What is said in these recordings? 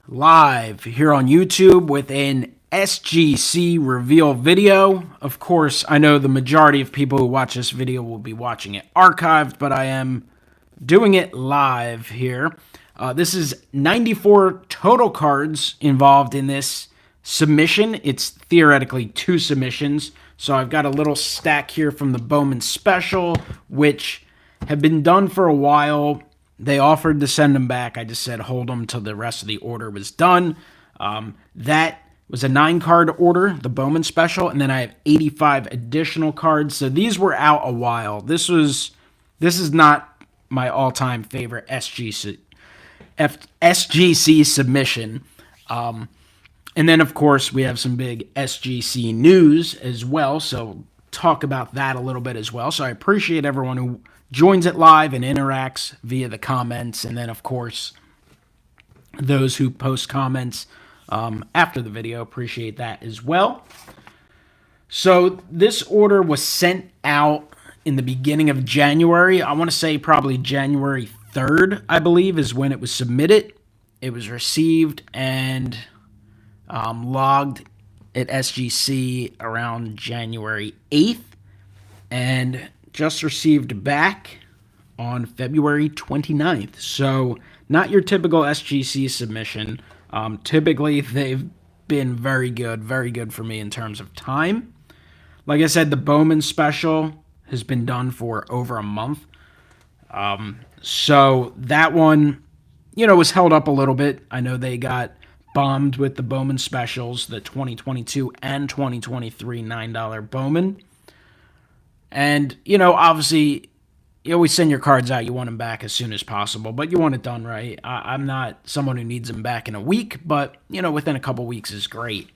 live here on YouTube with an SGC reveal video. Of course, I know the majority of people who watch this video will be watching it archived, but I am doing it live here. This is 94 total cards involved in this submission. It's theoretically 2 submissions. So I've got a little stack here from the Bowman Special, which have been done for a while. They offered to send them back. I just said hold them till the rest of the order was done. That was a 9-card order, the Bowman Special, and then I have 85 additional cards. So these were out a while. This is not my all-time favorite SGC submission. And then, of course, we have some big SGC news as well, so talk about that a little bit as well. So I appreciate everyone who joins it live and interacts via the comments, and then, of course, those who post comments after the video. Appreciate that as well. So this order was sent out in the beginning of January. I want to say probably January 3rd, I believe, is when it was submitted. It was received and logged at SGC around January 8th and just received back on February 29th. So not your typical SGC submission. Typically, they've been very good for me in terms of time. Like I said, the Bowman Special has been done for over a month. So that one, was held up a little bit. I know they got bombed with the Bowman Specials, the 2022 and 2023 $9 Bowman. And, obviously, you always send your cards out. You want them back as soon as possible, but you want it done right. I'm not someone who needs them back in a week, but, within a couple weeks is great.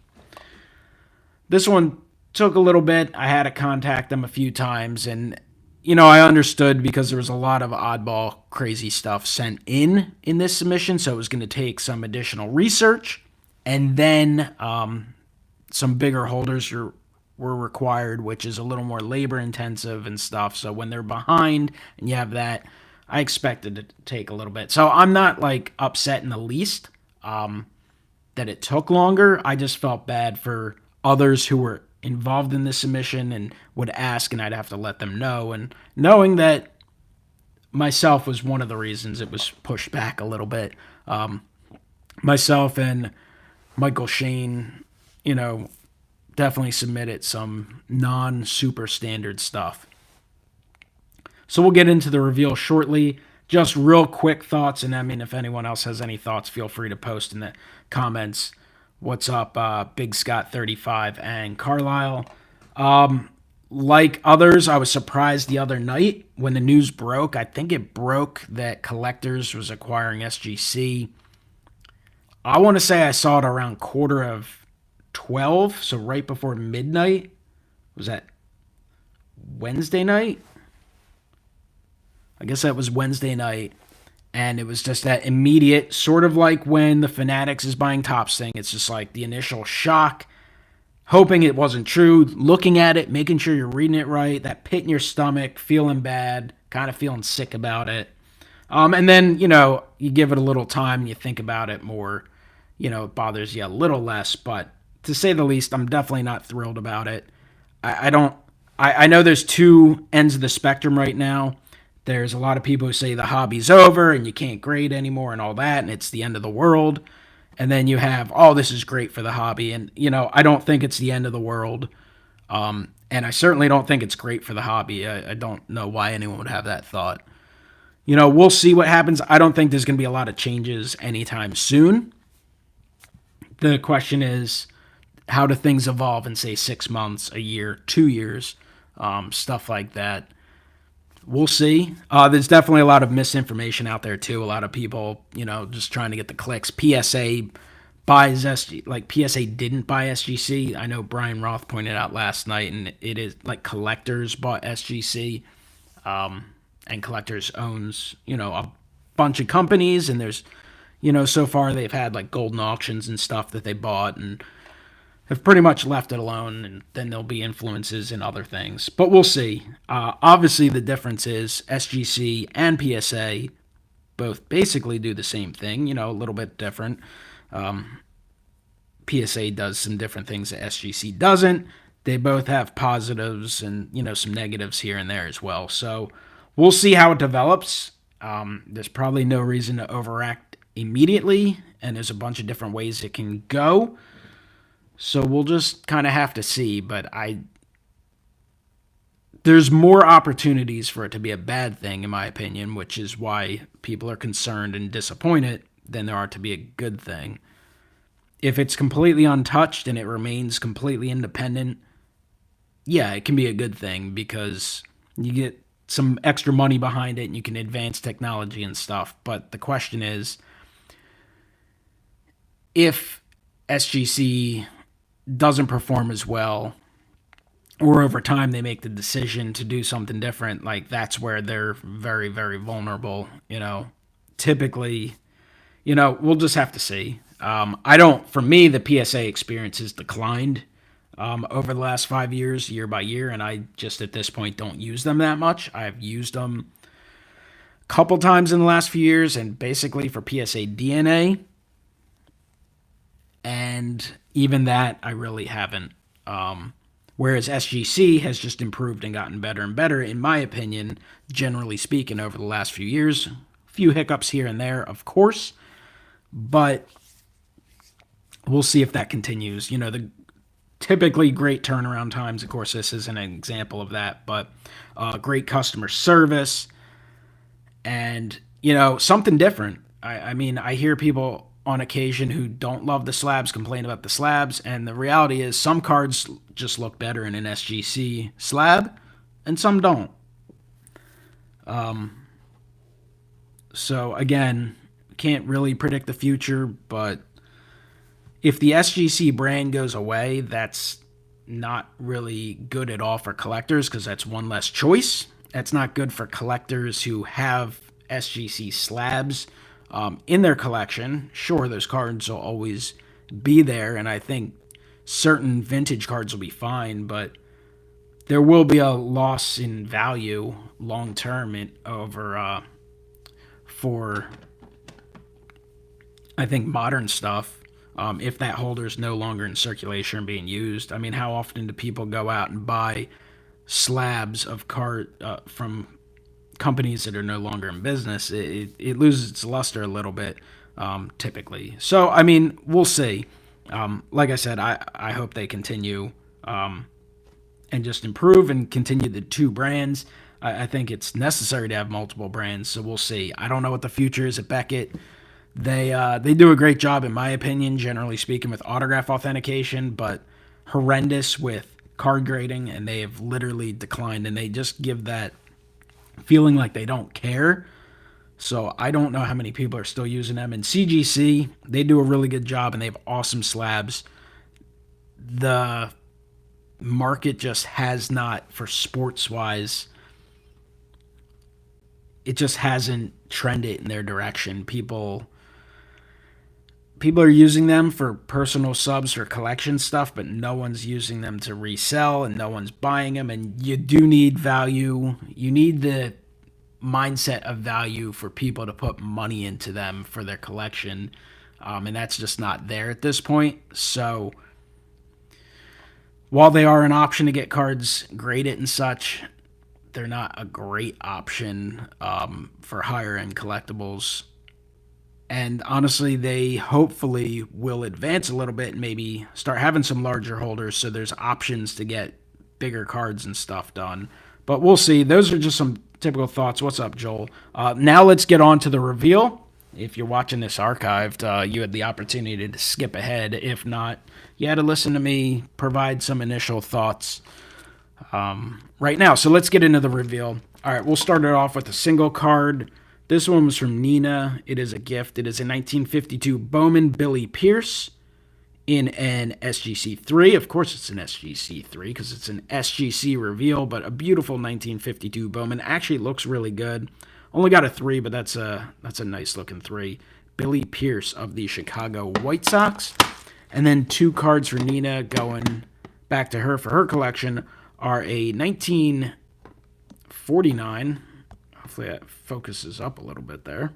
This one took a little bit. I had to contact them a few times, and, I understood because there was a lot of oddball, crazy stuff sent in this submission, so it was going to take some additional research, and then some bigger holders were required, which is a little more labor intensive and stuff. So when they're behind and you have that, I expected it to take a little bit. So I'm not upset in the least that it took longer. I just felt bad for others who were involved in this submission and would ask, and I'd have to let them know. And knowing that myself was one of the reasons it was pushed back a little bit. Myself and Michael Shane, definitely submitted some non-super standard stuff. So we'll get into the reveal shortly. Just real quick thoughts, and if anyone else has any thoughts, feel free to post in the comments. What's up, Big Scott 35 and Carlisle? Like others, I was surprised the other night when the news broke. I think it broke that Collectors was acquiring SGC. I want to say I saw it around 11:45, so right before midnight. Was that Wednesday night? I guess that was Wednesday night. And it was just that immediate, sort of like when the Fanatics is buying Topps thing. It's just like the initial shock, hoping it wasn't true, looking at it, making sure you're reading it right, that pit in your stomach, feeling bad, kind of feeling sick about it. And then, you give it a little time and you think about it more. It bothers you a little less, but to say the least, I'm definitely not thrilled about it. I know there's 2 ends of the spectrum right now. There's a lot of people who say the hobby's over and you can't grade anymore and all that, and it's the end of the world. And then you have, this is great for the hobby. And, I don't think it's the end of the world. And I certainly don't think it's great for the hobby. I don't know why anyone would have that thought. We'll see what happens. I don't think there's going to be a lot of changes anytime soon. The question is, how do things evolve in, say, 6 months, a year, 2 years, stuff like that. We'll see. There's definitely a lot of misinformation out there, too. A lot of people, just trying to get the clicks. PSA buys PSA didn't buy SGC. I know Brian Roth pointed out last night, and it is Collectors bought SGC, and Collectors owns, a bunch of companies, and there's, so far they've had golden auctions and stuff that they bought, and have pretty much left it alone, and then there'll be influences in other things. But we'll see. Obviously, the difference is SGC and PSA both basically do the same thing, you know, a little bit different. PSA does some different things that SGC doesn't. They both have positives and, you know, some negatives here and there as well. So we'll see how it develops. There's probably no reason to overact immediately, and there's a bunch of different ways it can go. So we'll just kind of have to see, but there's more opportunities for it to be a bad thing, in my opinion, which is why people are concerned and disappointed than there are to be a good thing. If it's completely untouched and it remains completely independent, yeah, it can be a good thing because you get some extra money behind it and you can advance technology and stuff. But the question is, if SGC doesn't perform as well, or over time they make the decision to do something different, like that's where they're very, very vulnerable, you know. Typically, you know, we'll just have to see. For me, the PSA experience has declined over the last 5 years, year by year, and I just at this point don't use them that much. I've used them a couple times in the last few years, and basically for PSA DNA, and even that I really haven't. Whereas SGC has just improved and gotten better and better, in my opinion, generally speaking, over the last few years. A few hiccups here and there, of course, but we'll see if that continues. You know, the typically great turnaround times, of course, this isn't an example of that, but great customer service and, you know, something different. I mean, I hear people on occasion who don't love the slabs complain about the slabs, and the reality is some cards just look better in an SGC slab and some don't. So again, can't really predict the future, but if the SGC brand goes away, that's not really good at all for collectors because that's one less choice. That's not good for collectors who have SGC slabs in their collection. Sure, those cards will always be there, and I think certain vintage cards will be fine, but there will be a loss in value long term for I think modern stuff. If that holder is no longer in circulation and being used. I mean, how often do people go out and buy slabs of from companies that are no longer in business? It loses its luster a little bit, typically. So, I mean, we'll see. Like I said, I hope they continue and just improve and continue the two brands. I think it's necessary to have multiple brands, so we'll see. I don't know what the future is at Beckett. They do a great job, in my opinion, generally speaking, with autograph authentication, but horrendous with card grading, and they have literally declined, and they just give that feeling like they don't care. So I don't know how many people are still using them. And CGC, they do a really good job, and they have awesome slabs. The market just has not, for sports-wise, it just hasn't trended in their direction. People are using them for personal subs or collection stuff, but no one's using them to resell and no one's buying them. And you do need value. You need the mindset of value for people to put money into them for their collection. And that's just not there at this point. So while they are an option to get cards graded and such, they're not a great option for higher end collectibles. And honestly, they hopefully will advance a little bit and maybe start having some larger holders so there's options to get bigger cards and stuff done. But we'll see. Those are just some typical thoughts. What's up, Joel? Now let's get on to the reveal. If you're watching this archived, you had the opportunity to skip ahead. If not, you had to listen to me provide some initial thoughts right now. So let's get into the reveal. All right, we'll start it off with a single card. This one was from Nina. It is a gift. It is a 1952 Bowman Billy Pierce in an SGC3. Of course it's an SGC3 because it's an SGC reveal, but a beautiful 1952 Bowman. Actually looks really good. Only got a 3, but that's a nice looking 3. Billy Pierce of the Chicago White Sox. And then 2 cards for Nina going back to her for her collection are a 1949. Hopefully that focuses up a little bit there.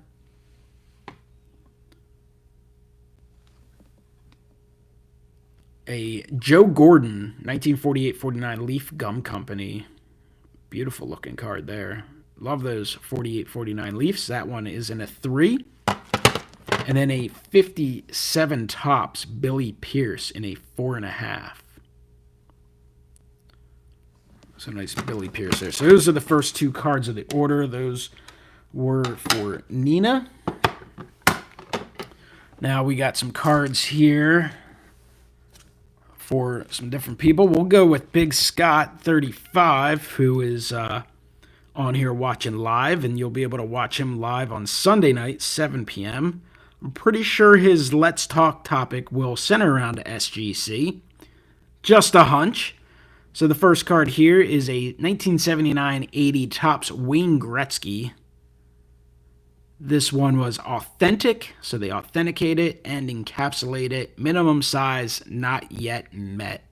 A Joe Gordon 1948-49 Leaf Gum Company. Beautiful looking card there. Love those 48-49 Leafs. That one is in a 3. And then a 57 Topps Billy Pierce in a 4.5. So nice Billy Pierce there. So those are the first 2 cards of the order. Those were for Nina. Now we got some cards here for some different people. We'll go with Big Scott 35, who is on here watching live, and you'll be able to watch him live on Sunday night, 7 p.m. I'm pretty sure his Let's Talk topic will center around SGC. Just a hunch. So the first card here is a 1979-80 Topps Wayne Gretzky. This one was authentic, so they authenticate it and encapsulate it. Minimum size not yet met.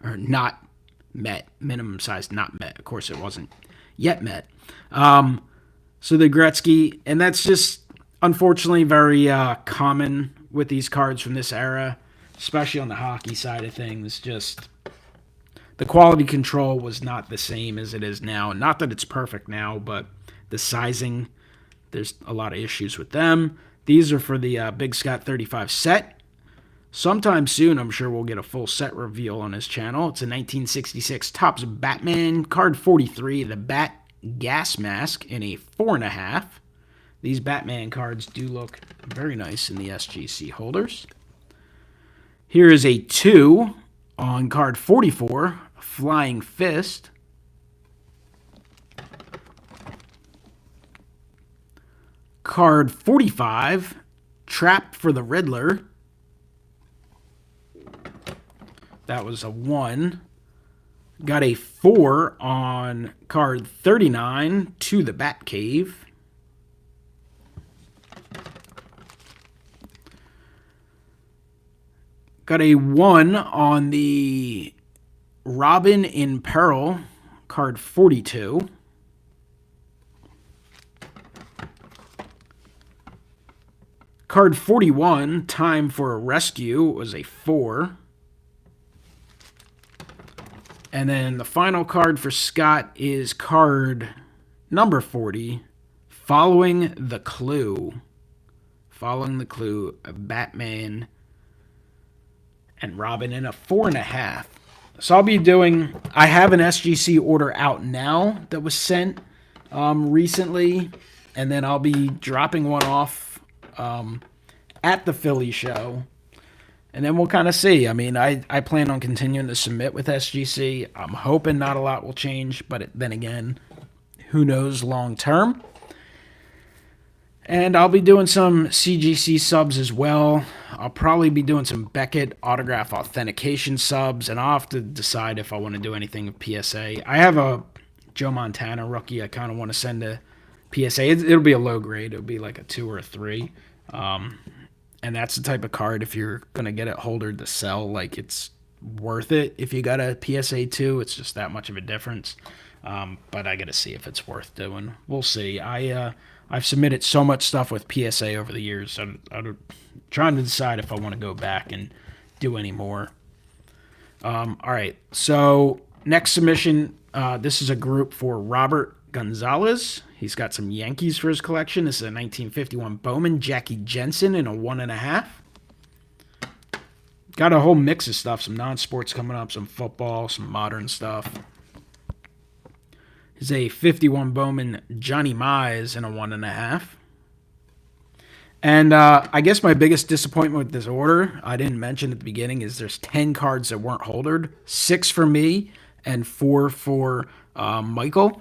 Or not met. Minimum size not met. Of course, it wasn't yet met. So the Gretzky, and that's just unfortunately very common with these cards from this era, especially on the hockey side of things. Just the quality control was not the same as it is now. Not that it's perfect now, but the sizing, there's a lot of issues with them. These are for the Big Scott 35 set. Sometime soon, I'm sure we'll get a full set reveal on his channel. It's a 1966 Topps Batman card 43, the Bat Gas Mask in a 4.5. These Batman cards do look very nice in the SGC holders. Here is a 2 on card 44, Flying Fist. Card 45, Trapped for the Riddler. That was a 1. Got a 4 on card 39, To the Batcave. Got a 1 on the Robin in Peril, card 42. Card 41, Time for a Rescue, was a 4. And then the final card for Scott is card number 40, Following the Clue. Following the Clue, Batman and Robin in a 4.5. So I'll be doing, I have an SGC order out now that was sent recently, and then I'll be dropping one off at the Philly show, and then we'll kind of see. I mean, I plan on continuing to submit with SGC. I'm hoping not a lot will change, but then again, who knows long term. And I'll be doing some CGC subs as well. I'll probably be doing some Beckett autograph authentication subs, and I'll have to decide if I want to do anything with PSA. I have a Joe Montana rookie I kind of want to send to PSA. It'll be a low grade. It'll be like a 2 or a 3. And that's the type of card, if you're going to get it holdered to sell, like, it's worth it. If you got a PSA 2, it's just that much of a difference. But I got to see if it's worth doing. We'll see. I've submitted so much stuff with PSA over the years. I'm trying to decide if I want to go back and do any more. All right. So next submission, this is a group for Robert Gonzalez. He's got some Yankees for his collection. This is a 1951 Bowman, Jackie Jensen in a 1.5. Got a whole mix of stuff. Some non-sports coming up, some football, some modern stuff. Is a 51 Bowman Johnny Mize in a 1.5. And I guess my biggest disappointment with this order, I didn't mention at the beginning, is there's 10 cards that weren't holdered. 6 for me and 4 for Michael.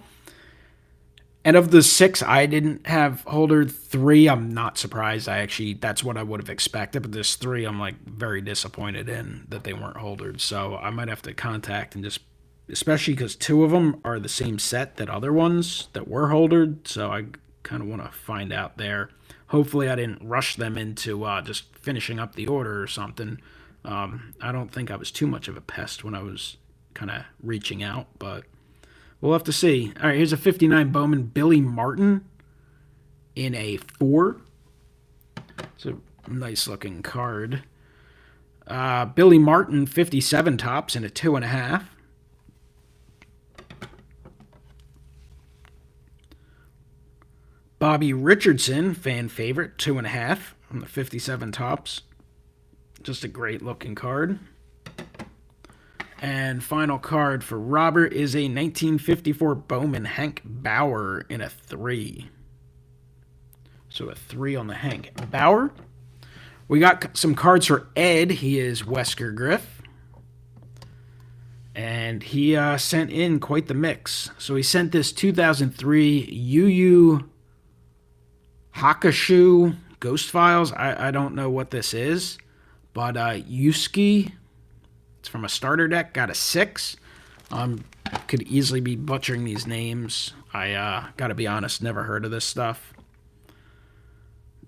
And of the 6 I didn't have holdered, 3 I'm not surprised. That's what I would have expected. But there's 3 I'm like very disappointed in that they weren't holdered. So I might have to contact and just, especially because 2 of them are the same set that other ones that were holdered. So I kind of want to find out there. Hopefully I didn't rush them into just finishing up the order or something. I don't think I was too much of a pest when I was kind of reaching out, but we'll have to see. All right, here's a 59 Bowman Billy Martin in a 4. It's a nice looking card. Billy Martin, 57 tops and a 2.5. Bobby Richardson, fan favorite, 2.5 on the 57 tops. Just a great looking card. And final card for Robert is a 1954 Bowman Hank Bauer in a 3. So a 3 on the Hank Bauer. We got some cards for Ed. He is Wesker Griff. And he sent in quite the mix. So he sent this 2003 Yu Yu Hakusho Ghost Files. I don't know what this is. But Yusuke, it's from a starter deck, got a 6. Could easily be butchering these names. I gotta be honest, never heard of this stuff.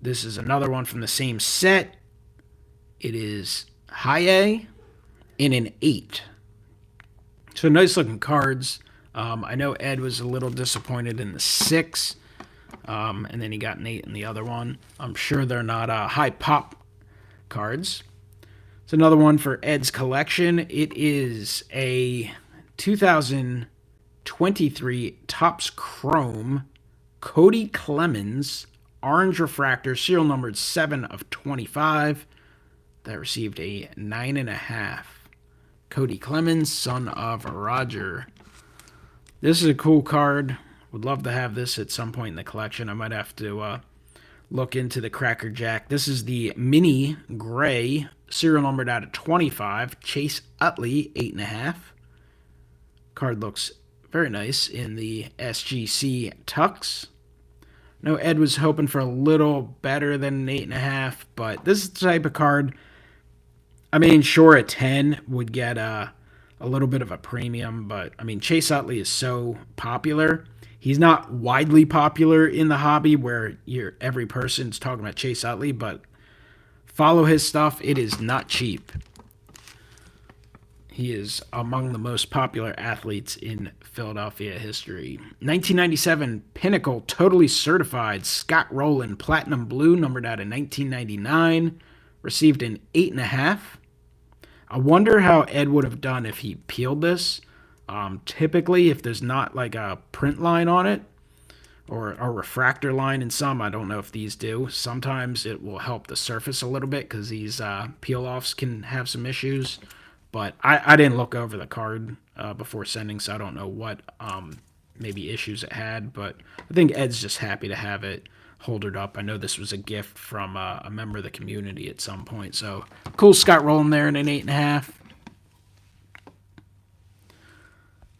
This is another one from the same set. It is Haie in an 8. So nice looking cards. I know Ed was a little disappointed in the 6. And then he got an 8 in the other one. I'm sure they're not high pop cards. It's another one for Ed's collection. It is a 2023 Topps Chrome Cody Clemens Orange Refractor, serial numbered 7 of 25. That received a 9.5. Cody Clemens, son of Roger. This is a cool card. Would love to have this at some point in the collection. I might have to look into the Cracker Jack. This is the Mini Gray, serial numbered out of 25. Chase Utley, 8.5. Card looks very nice in the SGC Tux. No, Ed was hoping for a little better than an 8.5, but this is the type of card. I mean, sure, a 10 would get a little bit of a premium, but I mean, Chase Utley is so popular. He's not widely popular in the hobby where every person's talking about Chase Utley, but follow his stuff. It is not cheap. He is among the most popular athletes in Philadelphia history. 1997 Pinnacle Totally Certified Scott Rowland Platinum Blue, numbered out of 1999, received an 8.5. I wonder how Ed would have done if he peeled this. Typically, if there's not like a print line on it or a refractor line in some, I don't know if these do. Sometimes it will help the surface a little bit because these peel-offs can have some issues. But I didn't look over the card before sending, so I don't know what maybe issues it had. But I think Ed's just happy to have it holdered up. I know this was a gift from a member of the community at some point. So cool Scott Rowland there in an 8.5.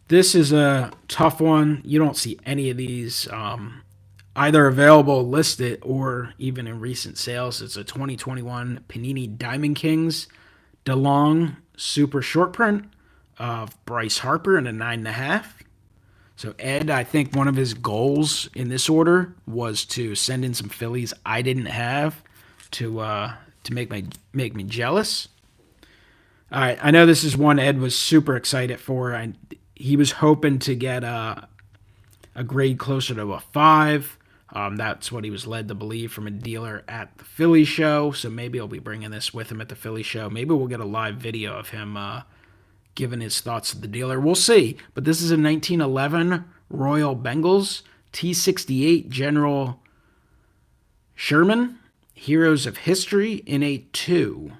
This is a tough one. You don't see any of these either available listed or even in recent sales. It's a 2021 Panini Diamond Kings DeLong Super Short Print of Bryce Harper in a 9.5. So Ed, I think one of his goals in this order was to send in some Phillies I didn't have to make me jealous. All right, I know this is one Ed was super excited for. He was hoping to get a grade closer to a 5. That's what he was led to believe from a dealer at the Philly show. So maybe he'll be bringing this with him at the Philly show. Maybe we'll get a live video of him giving his thoughts to the dealer. We'll see. But this is a 1911 Royal Bengals T68 General Sherman Heroes of History in a 2.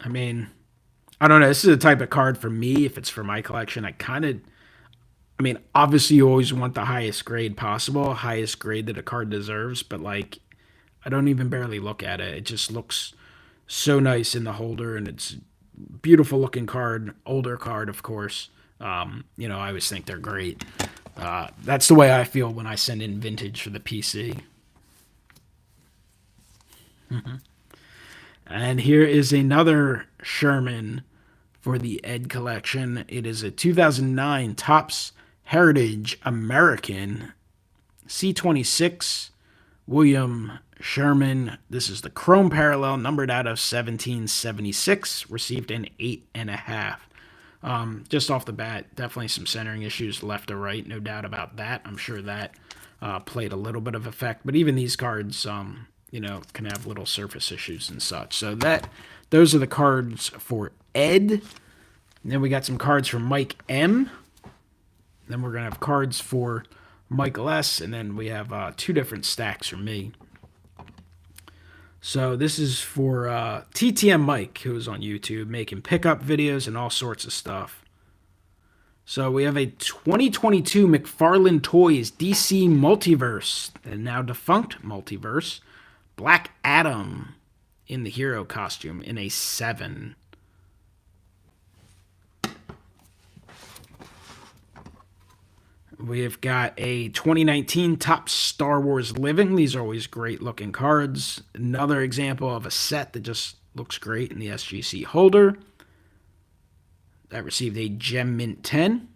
I mean, I don't know. This is a type of card for me. If it's for my collection, obviously you always want the highest grade possible, highest grade that a card deserves, but like, I don't even barely look at it. It just looks so nice in the holder, and it's a beautiful looking card, older card, of course. I always think they're great. That's the way I feel when I send in vintage for the PC. And here is another Sherman for the Ed collection. It is a 2009 Topps Heritage American C26 William Sherman. This is the Chrome Parallel, numbered out of 1776, received an 8.5. Just off the bat, definitely some centering issues left or right, no doubt about that. I'm sure that played a little bit of effect. But even these cards, can have little surface issues and such. So those are the cards for Ed. And then we got some cards for Mike M. Then we're going to have cards for Michael S. And then we have 2 different stacks for me. So this is for TTM Mike, who is on YouTube, making pickup videos and all sorts of stuff. So we have a 2022 McFarlane Toys DC Multiverse, and now defunct Multiverse, Black Adam in the hero costume in a 7. We've got a 2019 Top Star Wars Living. These are always great looking cards. Another example of a set that just looks great in the SGC holder. That received a Gem Mint 10.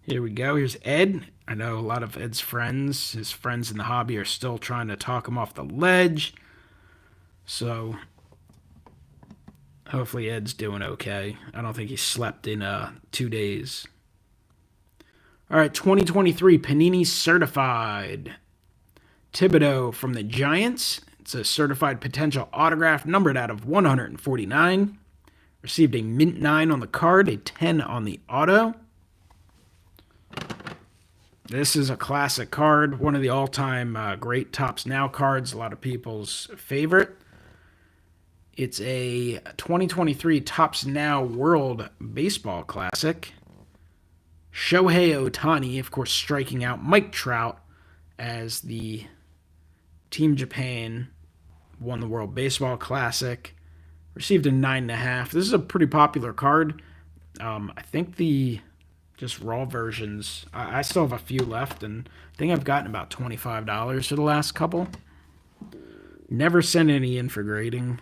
Here we go. Here's Ed. I know a lot of Ed's friends, his friends in the hobby, are still trying to talk him off the ledge. So hopefully Ed's doing okay. I don't think he slept in 2 days. All right, 2023 Panini Certified. Thibodeau from the Giants. It's a certified potential autograph numbered out of 149. Received a mint 9 on the card, a 10 on the auto. This is a classic card, one of the all-time great Topps Now cards, a lot of people's favorite. It's a 2023 Topps Now World Baseball Classic. Shohei Ohtani, of course, striking out Mike Trout as the Team Japan won the World Baseball Classic. Received a 9.5. This is a pretty popular card. I think the just raw versions, I still have a few left, and I think I've gotten about $25 for the last couple. Never sent any in for grading.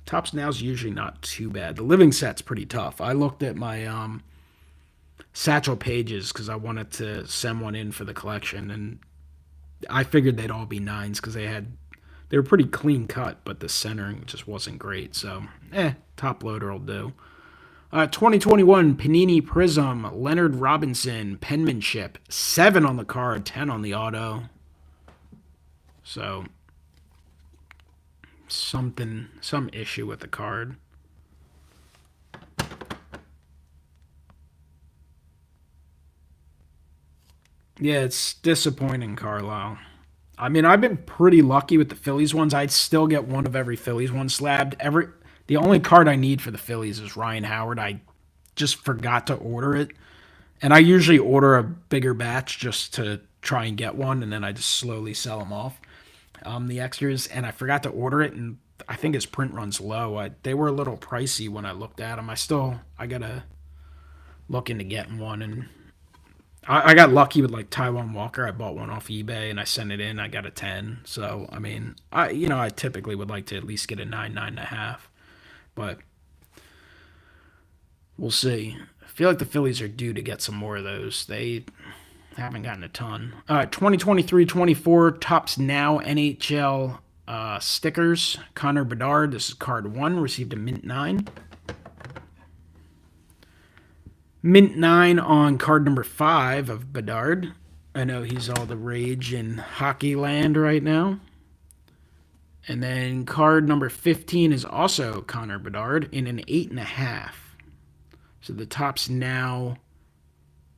Topps Now's usually not too bad. The living set's pretty tough. I looked at my Satchel Pages because I wanted to send one in for the collection, and I figured they'd all be 9s because they were pretty clean cut, but the centering just wasn't great. So, top loader will do. 2021 Panini Prism, Leonard Robinson, penmanship, 7 on the card, 10 on the auto. So, some issue with the card. Yeah, it's disappointing, Carlisle. I mean, I've been pretty lucky with the Phillies ones. I'd still get one of every Phillies one slabbed. The only card I need for the Phillies is Ryan Howard. I just forgot to order it. And I usually order a bigger batch just to try and get one, and then I just slowly sell them off, the extras. And I forgot to order it, and I think his print runs low. They were a little pricey when I looked at them. I got to look into getting one, and I got lucky with like Taiwan Walker. I bought one off eBay and I sent it in. I got a 10. So, I mean, I typically would like to at least get a 9, 9.5. But we'll see. I feel like the Phillies are due to get some more of those. They haven't gotten a ton. 2023-24 Topps Now NHL stickers. Connor Bedard. This is card 1. Received a mint 9. Mint 9 on card number 5 of Bedard. I know he's all the rage in hockey land right now. And then card number 15 is also Connor Bedard in an 8.5. So the Topps Now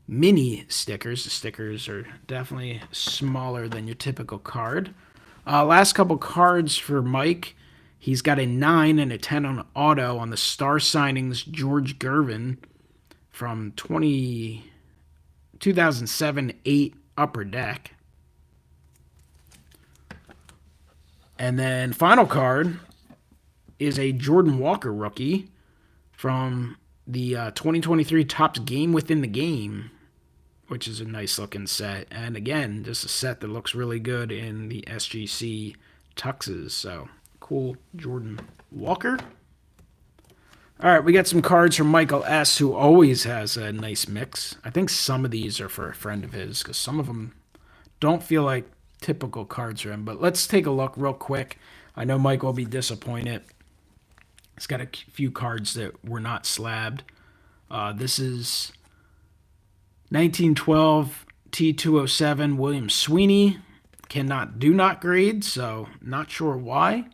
mini stickers. The stickers are definitely smaller than your typical card. Last couple cards for Mike. He's got a 9 and a 10 on auto on the Star Signings George Gervin from 2007-8 Upper Deck. And then final card is a Jordan Walker rookie from the 2023 Topps Game Within the Game, which is a nice looking set. And again, just a set that looks really good in the SGC tuxes. So cool, Jordan Walker. All right, we got some cards from Michael S., who always has a nice mix. I think some of these are for a friend of his because some of them don't feel like typical cards for him. But let's take a look real quick. I know Mike will be disappointed. He's got a few cards that were not slabbed. This is 1912 T207 William Sweeney. Do not grade, so not sure why.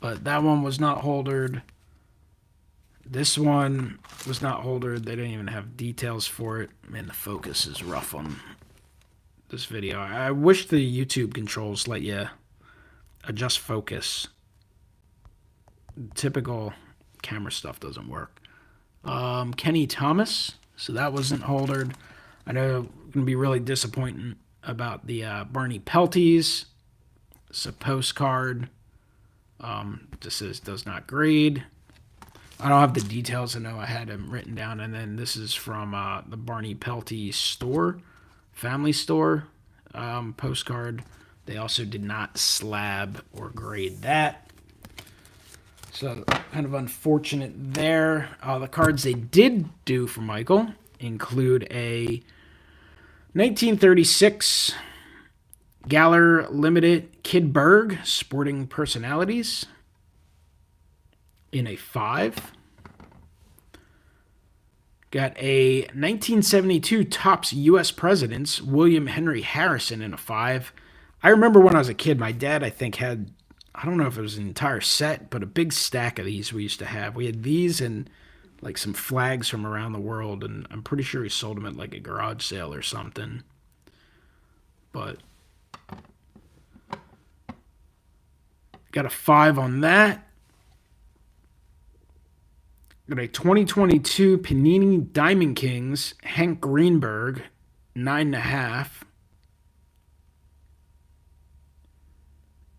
But that one was not holdered. This one was not holdered. They didn't even have details for it. Man, the focus is rough on this video. I wish the YouTube controls let you adjust focus. Typical camera stuff doesn't work. Kenny Thomas. So that wasn't holdered. I know it's going to be really disappointing about the Barney Pelties. It's a postcard. This says does not grade. I don't have the details. I know I had them written down. And then this is from the Barney Pelty store, family store postcard. They also did not slab or grade that. So kind of unfortunate there. The cards they did do for Michael include a 1936 Galler Limited Kid Berg Sporting Personalities in a 5. Got a 1972 Topps U.S. Presidents William Henry Harrison in a 5. I remember when I was a kid, my dad, I think, had, I don't know if it was an entire set, but a big stack of these we used to have. We had these and like some flags from around the world, and I'm pretty sure he sold them at like a garage sale or something. But got a 5 on that. Got a 2022 Panini Diamond Kings Hank Greenberg 9.5.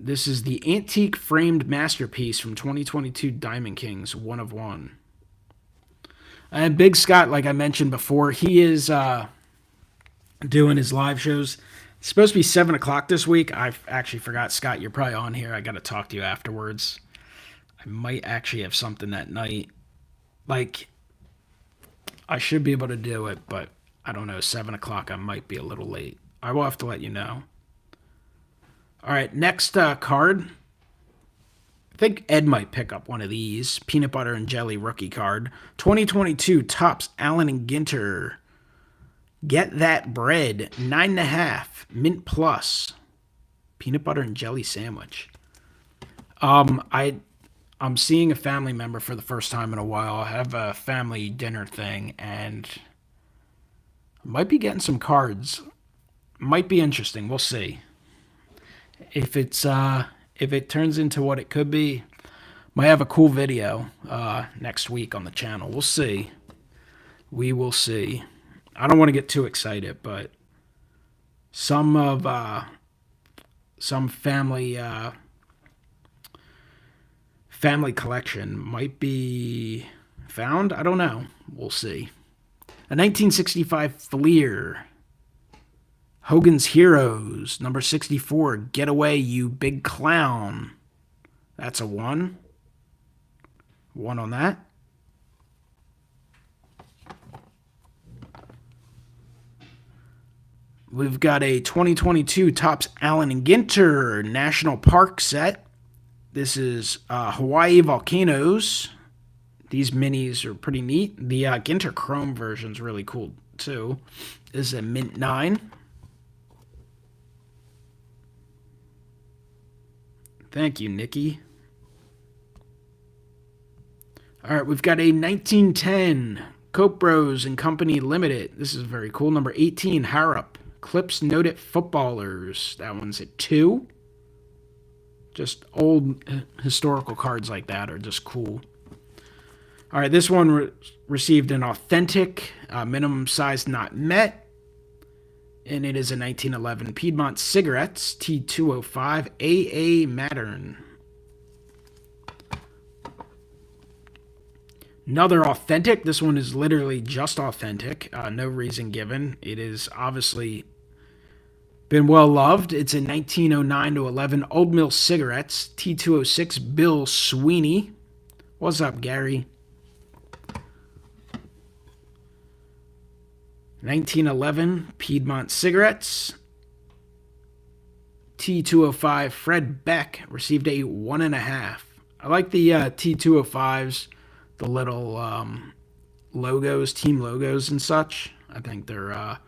This is the antique framed masterpiece from 2022 Diamond Kings, 1 of 1. And Big Scott, like I mentioned before, he is doing his live shows. It's supposed to be 7 o'clock this week. I actually forgot. Scott, you're probably on here. I got to talk to you afterwards. I might actually have something that night. Like, I should be able to do it, but I don't know. 7 o'clock, I might be a little late. I will have to let you know. All right, next card. I think Ed might pick up one of these. Peanut Butter and Jelly rookie card. 2022 Topps Allen and Ginter. Get That Bread. 9.5. Mint Plus. Peanut Butter and Jelly sandwich. I'm seeing a family member for the first time in a while. I have a family dinner thing, and I might be getting some cards. Might be interesting. We'll see. If it turns into what it could be, might have a cool video next week on the channel. We'll see. We will see. I don't want to get too excited, but some family collection might be found. I don't know. We'll see. A 1965 Fleer. Hogan's Heroes. Number 64. Get Away, You Big Clown. That's a 1. 1 on that. We've got a 2022 Topps Allen and Ginter National Park set. This is Hawaii Volcanoes. These minis are pretty neat. The Ginter Chrome version is really cool, too. This is a Mint 9. Thank you, Nikki. All right, we've got a 1910 Cope Bros and Company Limited. This is very cool. Number 18, Harrop. Clips Noted Footballers. That one's at 2. Just old historical cards like that are just cool. All right, this one received an authentic minimum size not met. And it is a 1911 Piedmont Cigarettes T205 AA Mattern. Another authentic. This one is literally just authentic. No reason given. It is obviously been well loved. It's a 1909 to 11 Old Mill Cigarettes T206 Bill Sweeney. What's up, Gary? 1911 Piedmont Cigarettes. T205 Fred Beck received a 1.5. I like the T205s, the little logos, team logos and such. I think they're,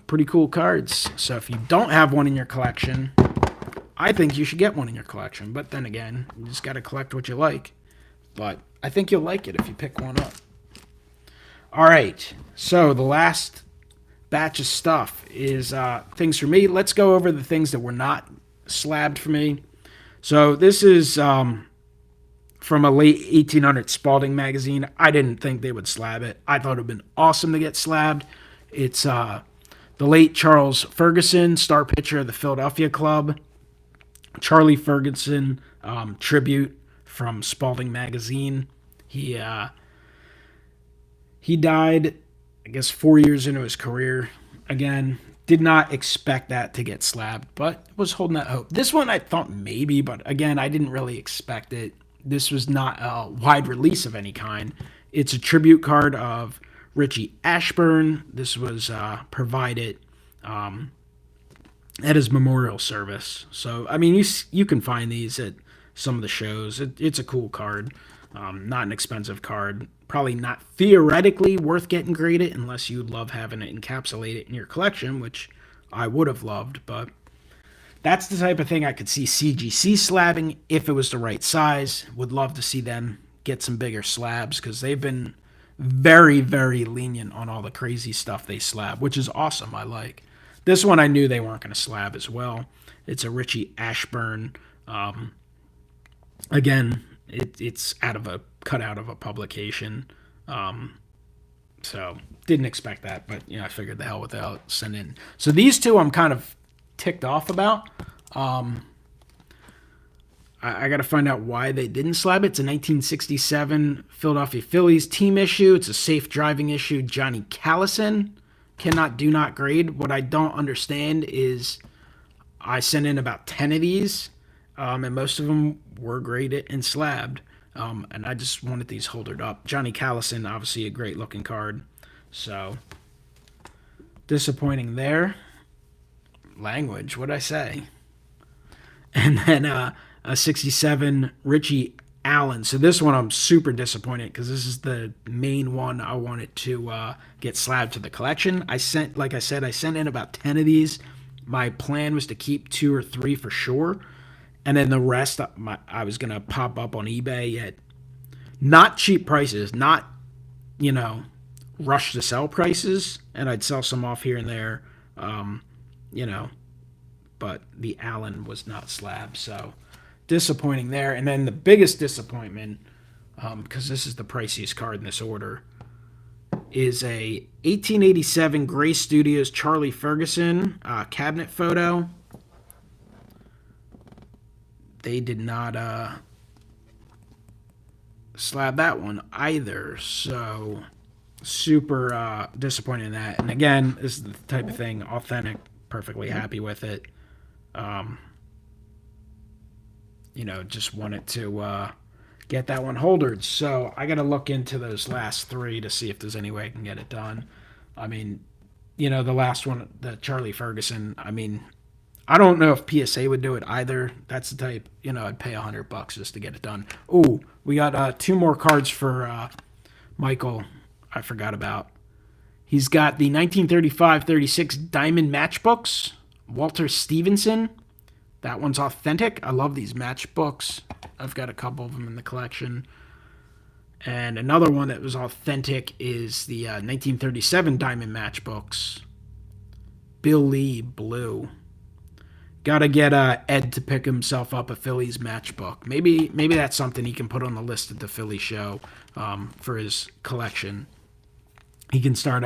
pretty cool cards. So if you don't have one in your collection, I think you should get one in your collection. But then again, you just got to collect what you like. But I think you'll like it if you pick one up. All right, so the last batch of stuff is things for me. Let's go over the things that were not slabbed for me. So this is from a late 1800 Spalding magazine. I didn't think they would slab it. I thought it would have been awesome to get slabbed. It's the late Charles Ferguson, star pitcher of the Philadelphia Club. Charlie Ferguson tribute from Spalding magazine. He died, I guess, 4 years into his career. Again, did not expect that to get slabbed, but was holding that hope. This one I thought maybe, but again, I didn't really expect it. This was not a wide release of any kind. It's a tribute card of Richie Ashburn. This was provided at his memorial service. So, I mean, you can find these at some of the shows. It's a cool card. Not an expensive card. Probably not theoretically worth getting graded unless you love having it encapsulated in your collection, which I would have loved. But that's the type of thing I could see CGC slabbing if it was the right size. Would love to see them get some bigger slabs because they've been very, very lenient on all the crazy stuff they slab, which is awesome. I like. This one I knew they weren't going to slab as well. It's a Richie Ashburn. Again, it's cut out of a publication. So didn't expect that, but I figured the hell with it. I'll send in. So these two I'm kind of ticked off about. I got to find out why they didn't slab it. It's a 1967 Philadelphia Phillies team issue. It's a safe driving issue. Johnny Callison do not grade. What I don't understand is I sent in about 10 of these, and most of them were graded and slabbed. And I just wanted these holdered up. Johnny Callison, obviously a great looking card. So, disappointing there. Language, what'd I say? And then a 67 Richie Allen. So this one I'm super disappointed because this is the main one I wanted to get slabbed to the collection. Like I said, I sent in about 10 of these. My plan was to keep 2 or 3 for sure. And then the rest, I was going to pop up on eBay at not cheap prices, not, rush to sell prices. And I'd sell some off here and there, but the Allen was not slabbed. So disappointing there. And then the biggest disappointment, because this is the priciest card in this order, is a 1887 Gray Studios Charlie Ferguson cabinet photo. They did not slab that one either, so super disappointed in that. And again, this is the type of thing, authentic, perfectly happy with it. Just wanted to get that one holdered. So I got to look into those last 3 to see if there's any way I can get it done. I mean, the last one, the Charlie Ferguson, I don't know if PSA would do it either. That's the type, I'd pay $100 just to get it done. Ooh, we got 2 more cards for Michael I forgot about. He's got the 1935-36 Diamond Matchbooks, Walter Stevenson. That one's authentic. I love these matchbooks. I've got a couple of them in the collection. And another one that was authentic is the 1937 Diamond Matchbooks, Bill Lee Blue. Got to get Ed to pick himself up a Phillies matchbook. Maybe that's something he can put on the list at the Philly show for his collection. He can start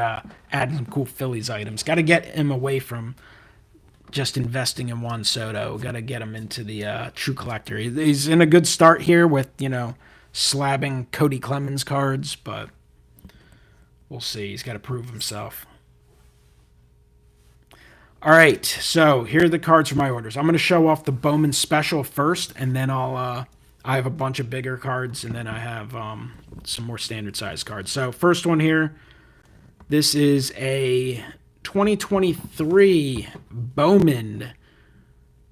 adding some cool Phillies items. Got to get him away from just investing in Juan Soto. Got to get him into the true collector. He's in a good start here with, slabbing Cody Clemens cards, but we'll see. He's got to prove himself. All right, so here are the cards for my orders. I'm going to show off the Bowman Special first, and then I have a bunch of bigger cards, and then I have some more standard size cards. So first one here, this is a 2023 Bowman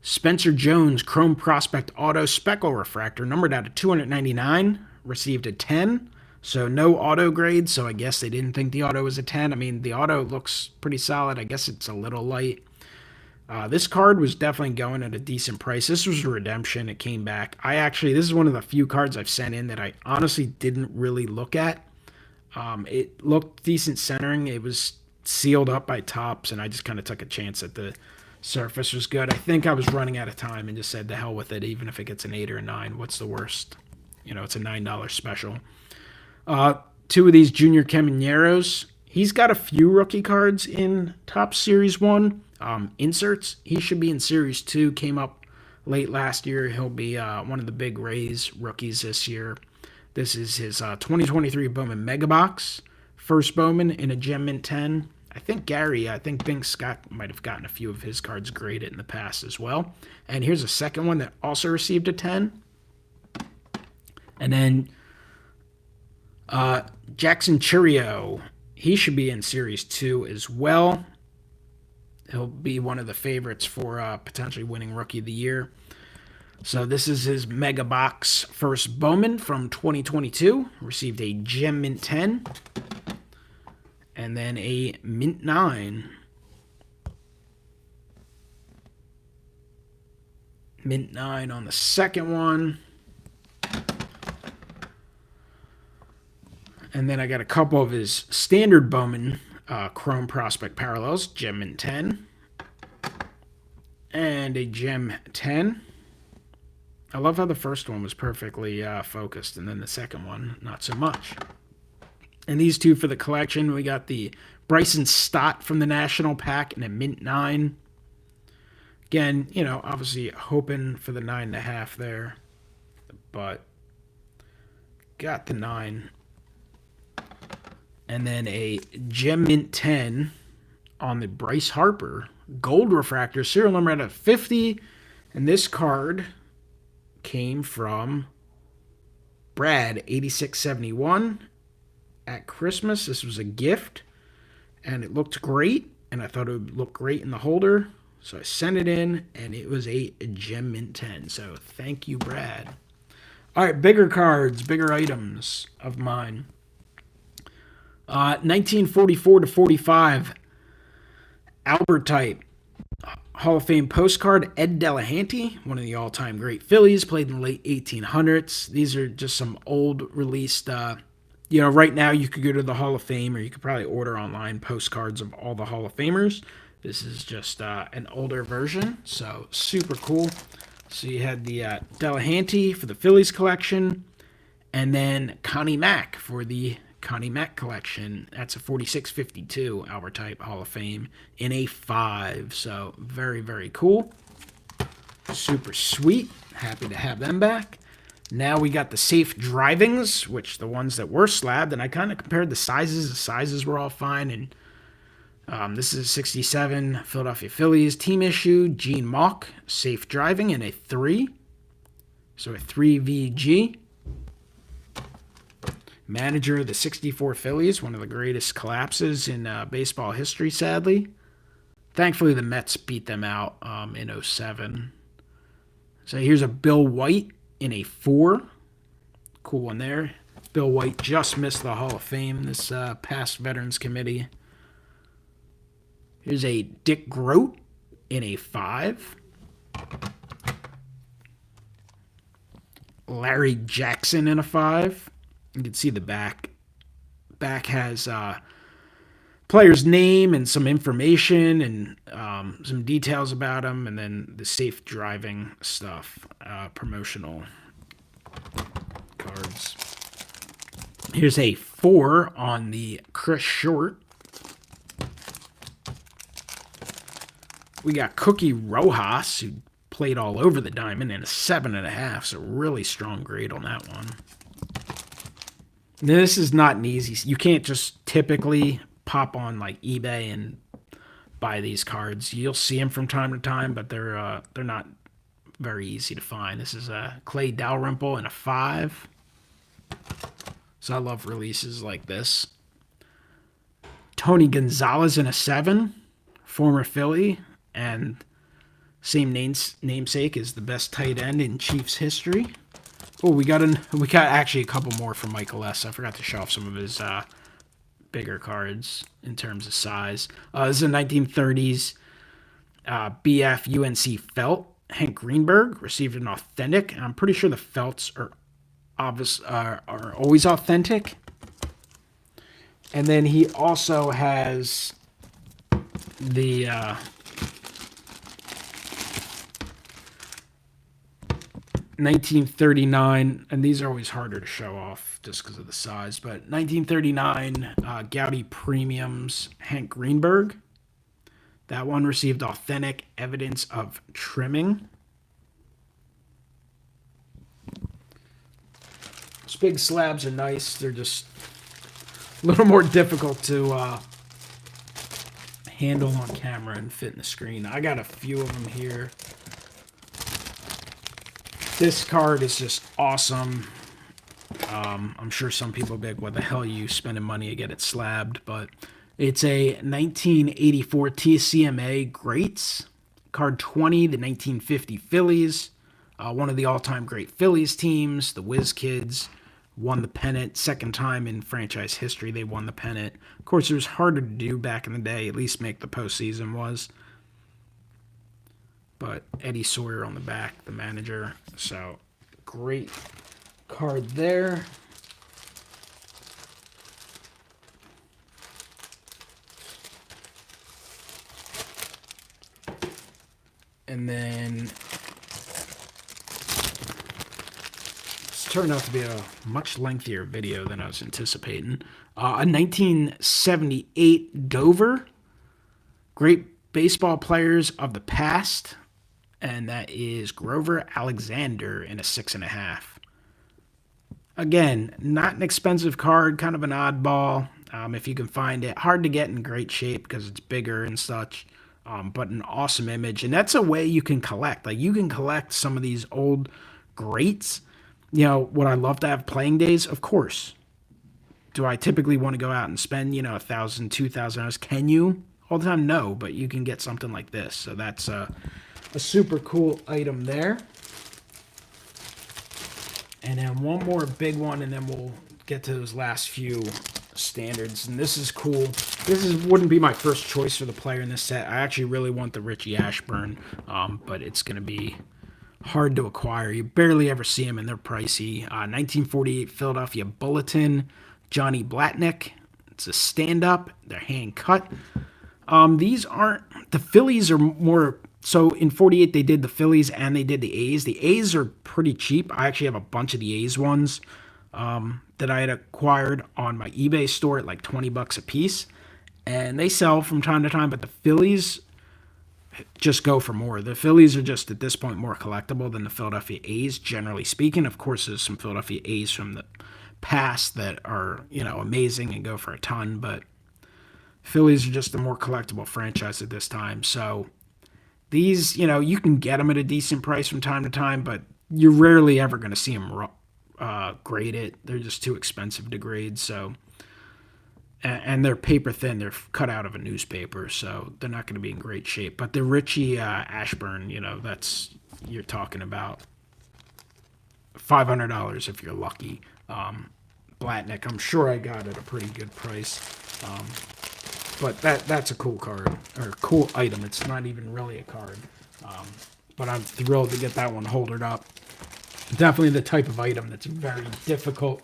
Spencer Jones Chrome Prospect Auto Speckle Refractor, numbered out of 299, received a 10. So no auto grade, so I guess they didn't think the auto was a 10. I mean, the auto looks pretty solid. I guess it's a little light. This card was definitely going at a decent price. This was a redemption. It came back. This is one of the few cards I've sent in that I honestly didn't really look at. It looked decent centering. It was sealed up by Topps, and I just kind of took a chance that the surface was good. I think I was running out of time and just said, the hell with it. Even if it gets an 8 or a 9, what's the worst? It's a $9 special. Two of these Junior Camineros. He's got a few rookie cards in Topps Series 1. Inserts. He should be in Series 2. Came up late last year. He'll be one of the big Rays rookies this year. This is his 2023 Bowman Mega Box. First Bowman in a Gem Mint 10. I think Bing Scott might have gotten a few of his cards graded in the past as well. And here's a second one that also received a 10. And then Jackson Chourio. He should be in Series 2 as well. He'll be one of the favorites for potentially winning Rookie of the Year. So this is his Mega Box First Bowman from 2022. Received a Gem Mint 10. And then a Mint 9. Mint 9 on the second one. And then I got a couple of his standard Bowman Chrome Prospect Parallels. Gem Mint 10. And a Gem 10. I love how the first one was perfectly focused, and then the second one, not so much. And these two for the collection, we got the Bryson Stott from the National Pack and a Mint 9. Again, obviously hoping for the 9.5 there, but got the 9. And then a Gem Mint 10 on the Bryce Harper Gold Refractor, serial number out of 50. And this card came from Brad, 8671. At Christmas, this was a gift, and it looked great, and I thought it would look great in the holder, so I sent it in, and it was a Gem Mint 10, so thank you, Brad. All right, bigger cards, bigger items of mine. 1944 to 45, Albert type. Hall of Fame postcard, Ed Delahanty, one of the all-time great Phillies, played in the late 1800s. These are just some old released, right now you could go to the Hall of Fame, or you could probably order online postcards of all the Hall of Famers. This is just an older version, so super cool. So you had the Delahanty for the Phillies collection, and then Connie Mack for the Connie Mack collection. That's a 4652 Albert type Hall of Fame in a 5. So very, very cool. Super sweet. Happy to have them back. Now we got the safe drivings, which the ones that were slabbed, and I kind of compared the sizes. The sizes were all fine, and this is 67 Philadelphia Phillies team issue, Gene Mauch, safe driving in a 3. So a 3 VG. Manager of the 64 Phillies, one of the greatest collapses in baseball history, sadly. Thankfully, the Mets beat them out in 07. So here's a Bill White in a 4. Cool one there. Bill White just missed the Hall of Fame this past Veterans Committee. Here's a Dick Groat in a 5. Larry Jackson in a 5. You can see the back. Back has player's name and some information and some details about him, and then the safe driving stuff, promotional cards. Here's a 4 on the Chris Short. We got Cookie Rojas, who played all over the diamond, in a 7.5, so really strong grade on that one. This is not an easy. You can't just typically pop on like eBay and buy these cards. You'll see them from time to time, but they're not very easy to find. This is a Clay Dalrymple in a 5. So I love releases like this. Tony Gonzalez in a 7, former Philly, and same namesake as the best tight end in Chiefs history. Oh, we got actually a couple more from Michael S. I forgot to show off some of his bigger cards in terms of size. This is a 1930s BF UNC felt. Hank Greenberg received an authentic. I'm pretty sure the felts are always authentic. And then he also has the 1939, and these are always harder to show off just because of the size, but 1939 Goudy Premiums Hank Greenberg. That one received authentic evidence of trimming. Those big slabs are nice. They're just a little more difficult to handle on camera and fit in the screen. I got a few of them here. This card is just awesome. I'm sure some people will be like, what the hell are you spending money to get it slabbed? But it's a 1984 TCMA Greats. Card 20, the 1950 Phillies. One of the all-time great Phillies teams, the Whiz Kids, won the pennant. Second time in franchise history they won the pennant. Of course, it was harder to do back in the day, at least make the postseason was. But Eddie Sawyer on the back, the manager. So, great card there. And then this turned out to be a much lengthier video than I was anticipating. A 1978 Dover. Great baseball players of the past. And that is Grover Alexander in a 6.5. Again, not an expensive card, kind of an oddball. If you can find it, hard to get in great shape because it's bigger and such. But an awesome image, and that's a way you can collect. Like, you can collect some of these old greats. You know, would I love to have playing days? Of course. Do I typically want to go out and spend, $1,000, $2,000? Can you all the time? No, but you can get something like this. So that's a super cool item there. And then one more big one, and then we'll get to those last few standards. And this is cool. Wouldn't be my first choice for the player in this set. I actually really want the Richie Ashburn, but it's going to be hard to acquire. You barely ever see them, and they're pricey. 1948 Philadelphia Bulletin, Johnny Blatnick. It's a stand-up. They're hand-cut. These aren't... The Phillies are more... So in 48, they did the Phillies and they did the A's. The A's are pretty cheap. I actually have a bunch of the A's ones that I had acquired on my eBay store at like $20 a piece. And they sell from time to time, but the Phillies just go for more. The Phillies are just, at this point, more collectible than the Philadelphia A's, generally speaking. Of course, there's some Philadelphia A's from the past that are, amazing and go for a ton, but Phillies are just a more collectible franchise at this time. So these, you can get them at a decent price from time to time, but you're rarely ever going to see them graded. They're just too expensive to grade, so... And they're paper thin. They're cut out of a newspaper, so they're not going to be in great shape. But the Richie Ashburn, you're talking about $500 if you're lucky. Blatnick, I'm sure I got at a pretty good price. But that's a cool card, or cool item. It's not even really a card. But I'm thrilled to get that one holdered up. Definitely the type of item that's very difficult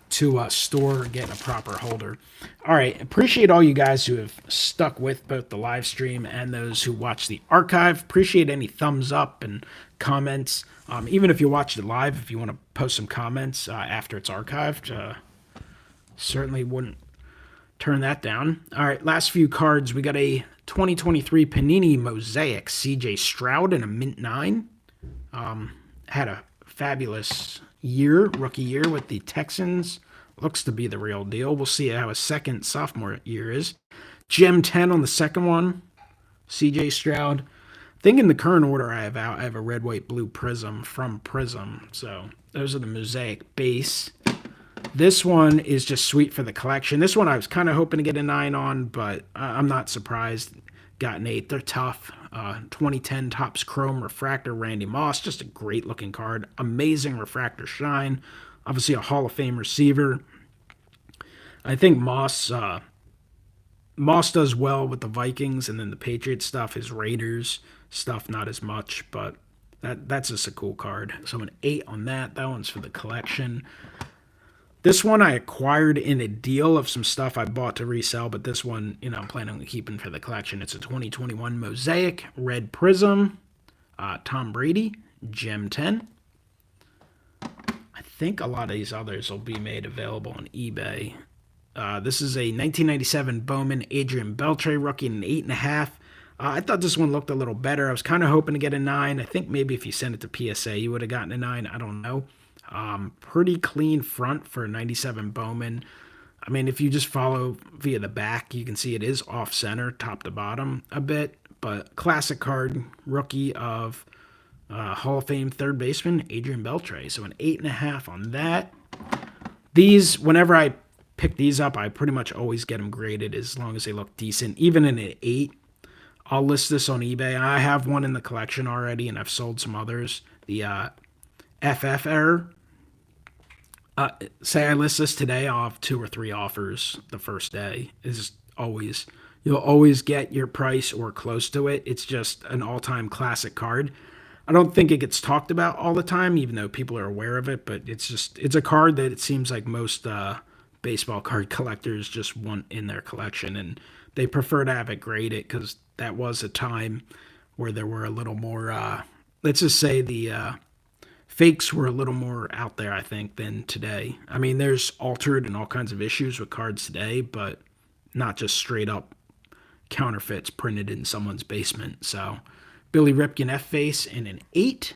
to store or get in a proper holder. All right, appreciate all you guys who have stuck with both the live stream and those who watch the archive. Appreciate any thumbs up and comments. Even if you watched it live, if you want to post some comments after it's archived, certainly wouldn't turn that down. All right, last few cards. We got a 2023 Panini Mosaic CJ Stroud in a mint 9. Had a fabulous rookie year with the Texans. Looks to be the real deal. We'll see how his second sophomore year is. Gem 10 on the second one. CJ Stroud. I think in the current order I have out, I have a red, white, blue Prism from Prism. So those are the Mosaic base. This one is just sweet for the collection. This one I was kind of hoping to get a 9 on, but I'm not surprised. Got an 8. They're tough. 2010 Topps Chrome Refractor Randy Moss. Just a great looking card. Amazing refractor shine. Obviously a Hall of Fame receiver. I think Moss does well with the Vikings, and then the Patriots stuff, his Raiders stuff, not as much, but that's just a cool card. So an 8 on that. That one's for the collection. This one I acquired in a deal of some stuff I bought to resell, but this one, I'm planning on keeping for the collection. It's a 2021 Mosaic Red Prism, Tom Brady, Gem 10. I think a lot of these others will be made available on eBay. This is a 1997 Bowman Adrian Beltre rookie, an 8.5. I thought this one looked a little better. I was kind of hoping to get a 9. I think maybe if you sent it to PSA, you would have gotten a 9. I don't know. Pretty clean front for a 97 Bowman. I mean, if you just follow via the back, you can see it is off-center, top to bottom a bit. But classic card, rookie of Hall of Fame third baseman Adrian Beltre. So an 8.5 on that. These, whenever I pick these up, I pretty much always get them graded as long as they look decent. Even in an 8, I'll list this on eBay. I have one in the collection already, and I've sold some others. The FF error. Say I list this today, I'll have 2 or 3 offers the first day. You'll always get your price or close to it. It's just an all-time classic card. I don't think it gets talked about all the time, even though people are aware of it, but it's a card that it seems like most baseball card collectors just want in their collection, and they prefer to have it graded because that was a time where there were a little more, let's just say the fakes were a little more out there, I think, than today. I mean, there's altered and all kinds of issues with cards today, but not just straight up counterfeits printed in someone's basement. So Billy Ripken F-Face in an 8.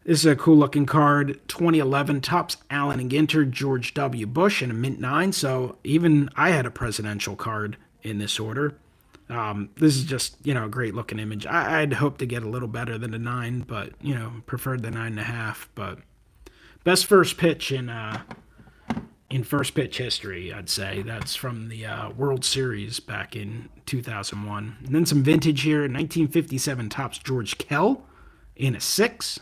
This is a cool looking card. 2011 Topps Allen and Ginter, George W. Bush in a mint 9. So even I had a presidential card in this order. This is just, a great looking image. I'd hope to get a little better than a 9, but, preferred the 9.5. But best first pitch in first pitch history, I'd say. That's from the World Series back in 2001. And then some vintage here. 1957 Topps George Kell in a 6.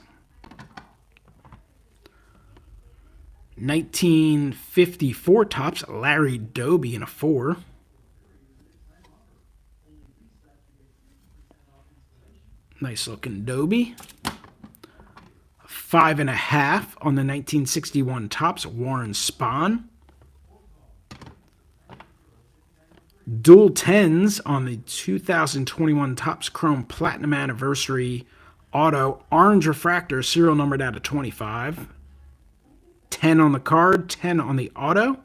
1954 Topps Larry Doby in a 4. Nice looking Doby. 5.5 on the 1961 Topps Warren Spahn. Dual 10s on the 2021 Topps Chrome Platinum Anniversary Auto Orange Refractor, serial numbered out of 25. 10 on the card, 10 on the auto.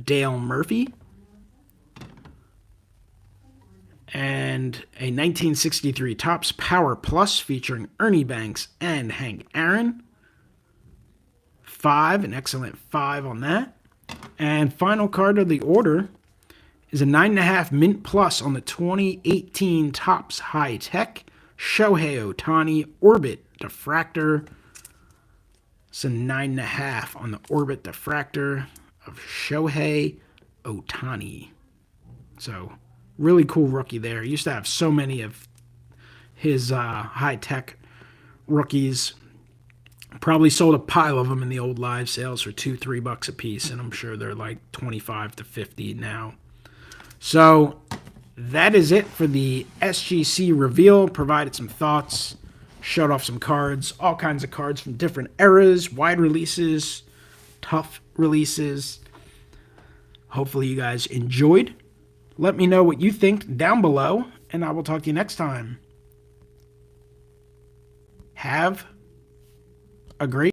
Dale Murphy. And a 1963 Topps Power Plus featuring Ernie Banks and Hank Aaron. 5, an excellent 5 on that. And final card of the order is a 9.5 Mint Plus on the 2018 Topps High Tech Shohei Ohtani Orbit Diffractor. It's a 9.5 on the Orbit Diffractor of Shohei Ohtani. So, really cool rookie there. He used to have so many of his high-tech rookies. Probably sold a pile of them in the old live sales for $2-3 a piece, and I'm sure they're like $25 to $50 now. So that is it for the SGC reveal. Provided some thoughts, showed off some cards, all kinds of cards from different eras, wide releases, tough releases. Hopefully you guys enjoyed. Let me know what you think down below, and I will talk to you next time. Have a great